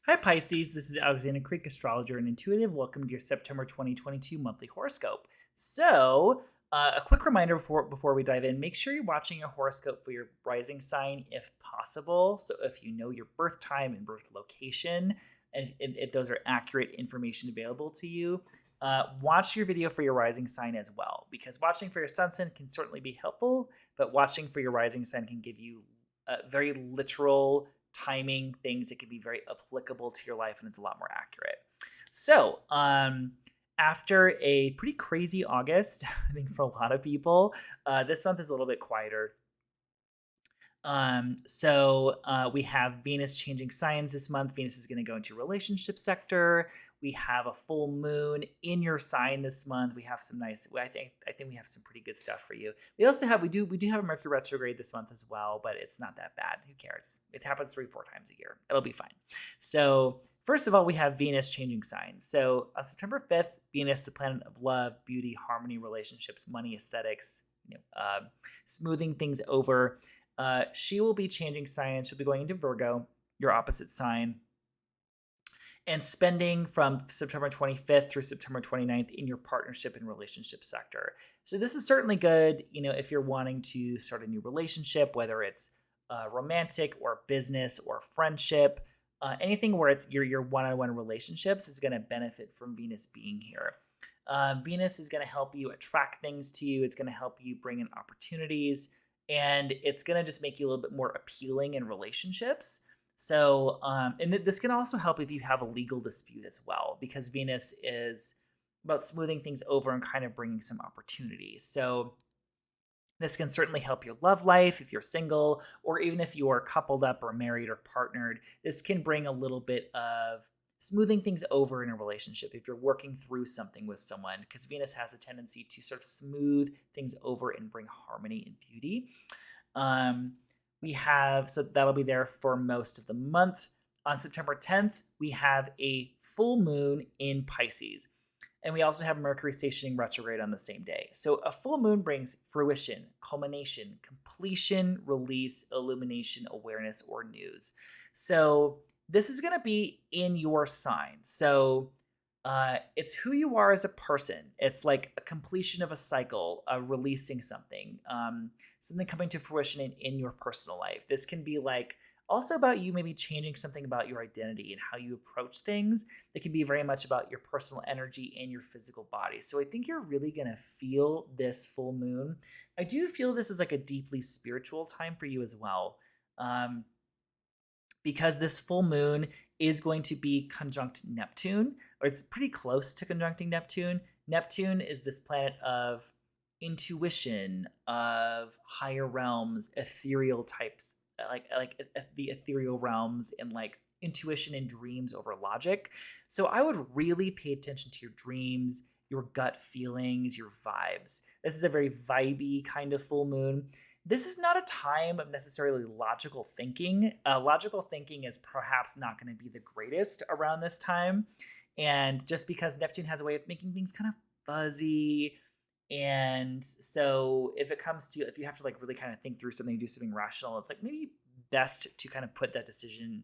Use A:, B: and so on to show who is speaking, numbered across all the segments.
A: Hi, Pisces. This is Alexander Creek, astrologer and intuitive. Welcome to your September 2022 monthly horoscope. A quick reminder before we dive in: make sure you're watching your horoscope for your rising sign if possible. So, if you know your birth time and birth location, and if those are accurate information available to you, watch your video for your rising sign as well. Because watching for your sun sign can certainly be helpful, but watching for your rising sign can give you very literal timing things that can be very applicable to your life, and it's a lot more accurate. So, after a pretty crazy August, I think for a lot of people, this month is a little bit quieter. We have Venus changing signs this month. Venus is going to go into relationship sector. We have a full moon in your sign this month. We have some nice. I think we have some pretty good stuff for you. We do have a Mercury retrograde this month as well, but it's not that bad. Who cares? It happens 3-4 times a year. It'll be fine. So first of all, we have Venus changing signs. So on September 5th, Venus, the planet of love, beauty, harmony, relationships, money, aesthetics, smoothing things over. She will be changing signs. She'll be going into Virgo, your opposite sign, and spending from September 25th through September 29th in your partnership and relationship sector. So this is certainly good, if you're wanting to start a new relationship, whether it's romantic or business or friendship, anything where it's your one-on-one relationships is going to benefit from Venus being here. Venus is going to help you attract things to you. It's going to help you bring in opportunities, and it's going to just make you a little bit more appealing in relationships. So, and this can also help if you have a legal dispute as well, because Venus is about smoothing things over and kind of bringing some opportunities. So this can certainly help your love life if you're single, or even if you are coupled up or married or partnered. This can bring a little bit of smoothing things over in a relationship if you're working through something with someone, because Venus has a tendency to sort of smooth things over and bring harmony and beauty. So that'll be there for most of the month. On September 10th, we have a full moon in Pisces. And we also have Mercury stationing retrograde on the same day. So a full moon brings fruition, culmination, completion, release, illumination, awareness, or news. So this is going to be in your sign. So it's who you are as a person. It's like a completion of a cycle, releasing something, something coming to fruition in your personal life. This can be like also about you maybe changing something about your identity and how you approach things. It can be very much about your personal energy and your physical body. So I think you're really going to feel this full moon. I do feel this is like a deeply spiritual time for you as well. Because this full moon is going to be conjunct Neptune, or it's pretty close to conjuncting Neptune. Neptune is this planet of intuition, of higher realms, ethereal types, the ethereal realms, and like intuition and dreams over logic. So I would really pay attention to your dreams, your gut feelings, your vibes. This is a very vibey kind of full moon. This is not a time of necessarily logical thinking. Logical thinking is perhaps not going to be the greatest around this time. And just because Neptune has a way of making things kind of fuzzy. And so if you have to like really kind of think through something, do something rational, it's like maybe best to kind of put that decision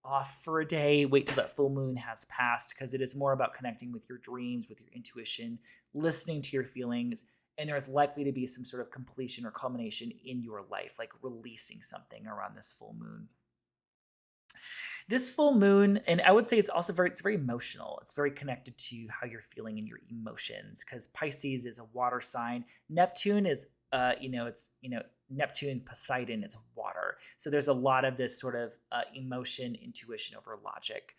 A: off for a day, wait till that full moon has passed, because it is more about connecting with your dreams, with your intuition, listening to your feelings, and there's likely to be some sort of completion or culmination in your life, like releasing something around this full moon. This full moon, and I would say it's very emotional. It's very connected to how you're feeling and your emotions, because Pisces is a water sign. Neptune is, Neptune, Poseidon, it's water. So there's a lot of this sort of emotion, intuition over logic.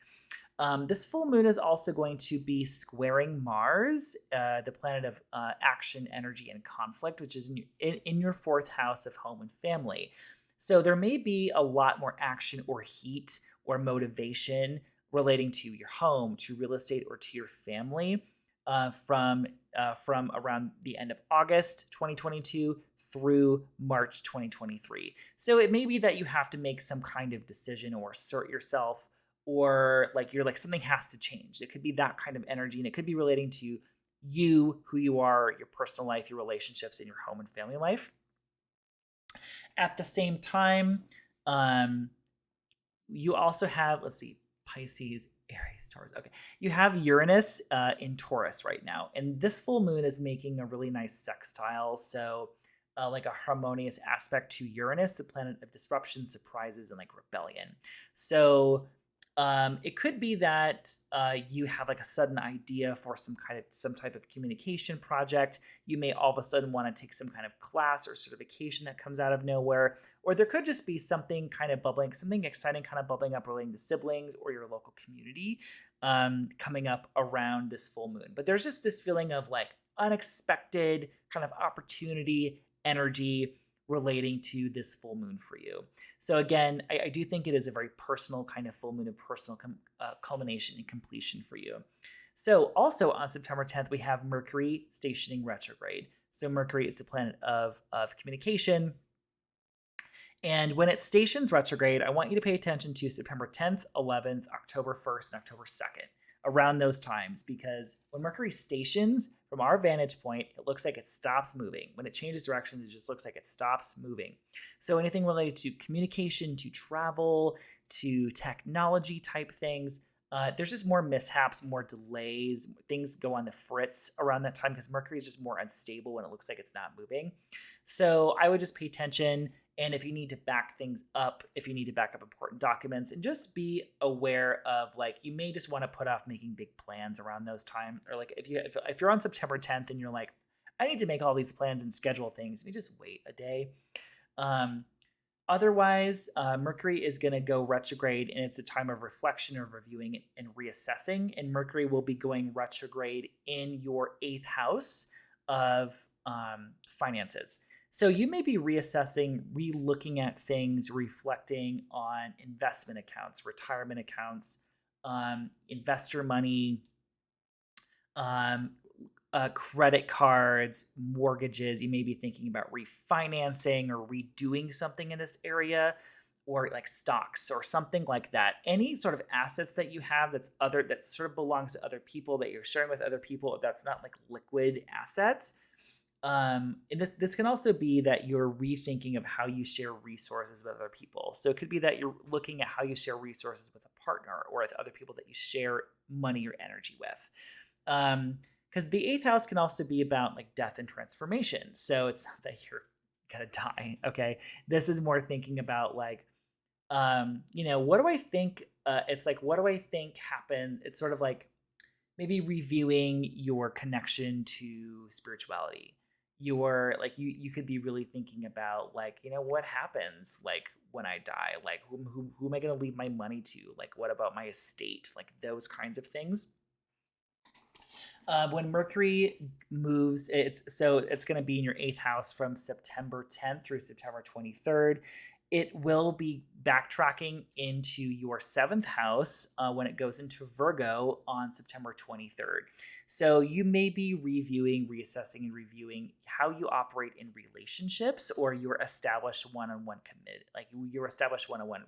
A: This full moon is also going to be squaring Mars, the planet of action, energy, and conflict, which is in your fourth house of home and family. So there may be a lot more action or heat or motivation relating to your home, to real estate, or to your family from around the end of August 2022 through March 2023. So it may be that you have to make some kind of decision or assert yourself, or like you're like something has to change. It could be that kind of energy, and it could be relating to you, who you are, your personal life, your relationships, and your home and family life. At the same time, you also have, let's see, Pisces, Aries, Taurus. Okay. You have Uranus in Taurus right now. And this full moon is making a really nice sextile. So, like a harmonious aspect to Uranus, the planet of disruption, surprises, and like rebellion. So, it could be that you have like a sudden idea for some type of communication project. You may all of a sudden want to take some kind of class or certification that comes out of nowhere, or there could just be something kind of bubbling, something exciting kind of bubbling up relating to siblings or your local community coming up around this full moon. But there's just this feeling of like unexpected kind of opportunity, energy relating to this full moon for you. So again, I do think it is a very personal kind of full moon, of personal culmination and completion for you. So also on September 10th, we have Mercury stationing retrograde. So Mercury is the planet of communication. And when it stations retrograde, I want you to pay attention to September 10th, 11th, October 1st, and October 2nd, around those times, because when Mercury stations, from our vantage point, it looks like it stops moving. When it changes directions, it just looks like it stops moving. So anything related to communication, to travel, to technology type things, there's just more mishaps, more delays. Things go on the fritz around that time because Mercury is just more unstable when it looks like it's not moving. So I would just pay attention. And if you need to back things up, if you need to back up important documents, and just be aware of like, you may just want to put off making big plans around those times. Or like if you're on September 10th and you're like, I need to make all these plans and schedule things, we just wait a day. Otherwise, Mercury is going to go retrograde, and it's a time of reflection, of reviewing and reassessing. And Mercury will be going retrograde in your 8th house of finances. So you may be reassessing, re-looking at things, reflecting on investment accounts, retirement accounts, investor money, credit cards, mortgages. You may be thinking about refinancing or redoing something in this area, or like stocks or something like that. Any sort of assets that you have that sort of belongs to other people, that you're sharing with other people, that's not like liquid assets. And this can also be that you're rethinking of how you share resources with other people. So it could be that you're looking at how you share resources with a partner or with other people that you share money or energy with. Because the 8th house can also be about like death and transformation. So it's not that you're gonna die. Okay, this is more thinking about like, what do I think? It's like, what do I think happened? It's sort of like maybe reviewing your connection to spirituality. Your like you could be really thinking about like, what happens like when I die, like who am I going to leave my money to, like what about my estate, like those kinds of things. When Mercury moves, it's going to be in your 8th house from September 10th through September 23rd. It will be backtracking into your 7th house when it goes into Virgo on September 23rd. So you may be reassessing and reviewing how you operate in relationships, or your established one-on-one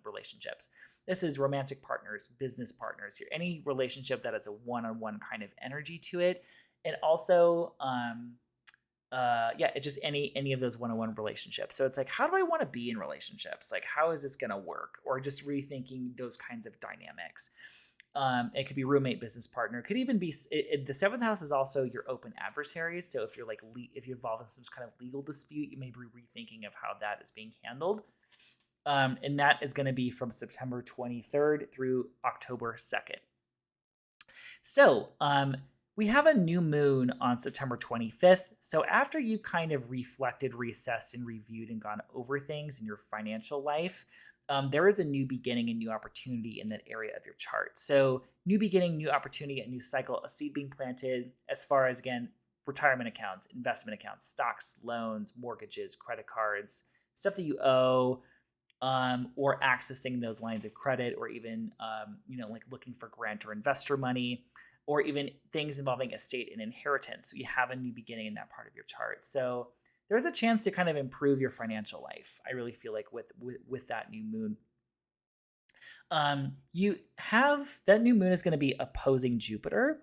A: relationships. This is romantic partners, business partners, any relationship that has a one-on-one kind of energy to it. And also, it's just any of those one-on-one relationships. So it's like, how do I want to be in relationships? Like, how is this going to work? Or just rethinking those kinds of dynamics. It could be roommate, business partner. It could even be the 7th house is also your open adversaries. So if you're like if you're involved in some kind of legal dispute, you may be rethinking of how that is being handled. And that is going to be from September 23rd through October 2nd. So we have a new moon on September 25th. So after you kind of reflected, reassessed, and reviewed and gone over things in your financial life, there is a new beginning, a new opportunity in that area of your chart. So new beginning, new opportunity, a new cycle, a seed being planted as far as, again, retirement accounts, investment accounts, stocks, loans, mortgages, credit cards, stuff that you owe, or accessing those lines of credit, or even, like looking for grant or investor money, or even things involving estate and inheritance. So you have a new beginning in that part of your chart. So there's a chance to kind of improve your financial life, I really feel like, with that new moon. You have that new moon is going to be opposing Jupiter.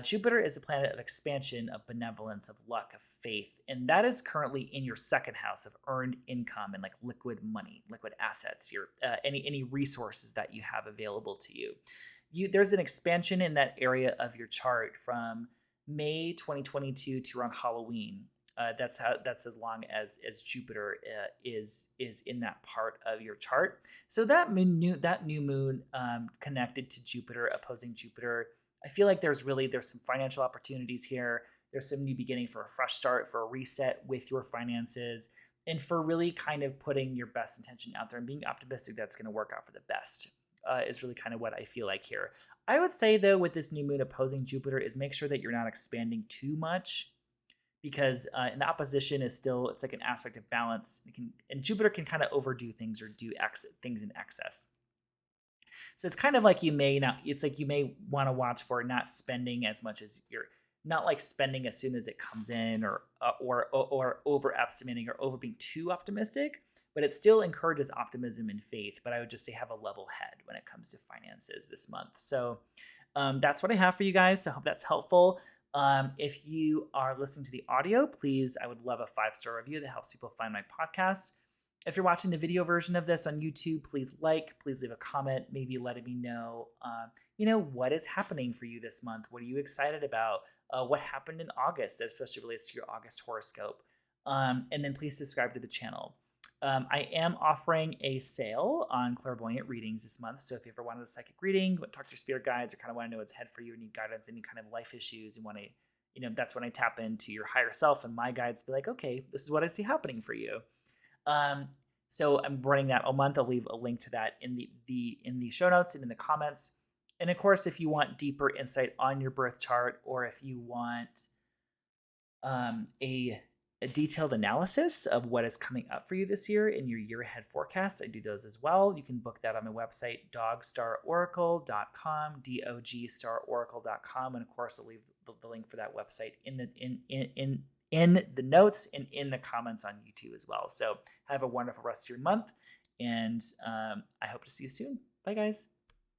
A: Jupiter is a planet of expansion, of benevolence, of luck, of faith, and that is currently in your second house of earned income and like liquid money, liquid assets, your any resources that you have available to you. There's an expansion in that area of your chart from May 2022 to around Halloween. That's as long as Jupiter is in that part of your chart. So that new moon connected to Jupiter, opposing Jupiter. I feel like there's some financial opportunities here. There's some new beginning for a fresh start, for a reset with your finances, and for really kind of putting your best intention out there and being optimistic that's going to work out for the best. Is really kind of what I feel like here. I would say though, with this new moon opposing Jupiter, is make sure that you're not expanding too much, because an opposition is still, it's like an aspect of balance. And Jupiter can kind of overdo things or do things in excess. So it's kind of like you may want to watch for not spending as much as you're not like spending as soon as it comes in, or overestimating or over being too optimistic. But it still encourages optimism and faith. But I would just say have a level head when it comes to finances this month. So that's what I have for you guys. So I hope that's helpful. If you are listening to the audio, please, I would love a 5-star review that helps people find my podcast. If you're watching the video version of this on YouTube, please leave a comment, maybe letting me know, what is happening for you this month. What are you excited about? What happened in August that especially relates to your August horoscope? And then please subscribe to the channel. I am offering a sale on clairvoyant readings this month. So if you ever wanted a psychic reading, talk to your spirit guides, or kind of want to know what's ahead for you, need guidance, any kind of life issues, and want to, that's when I tap into your higher self, and my guides be like, okay, this is what I see happening for you. So I'm running that all month. I'll leave a link to that in the show notes and in the comments. And of course, if you want deeper insight on your birth chart, or if you want a detailed analysis of what is coming up for you this year in your year ahead forecast, I do those as well. You can book that on my website, dogstaroracle.com, dogstaroracle.com. And of course, I'll leave the link for that website in the notes and in the comments on YouTube as well. So have a wonderful rest of your month, and I hope to see you soon. Bye, guys.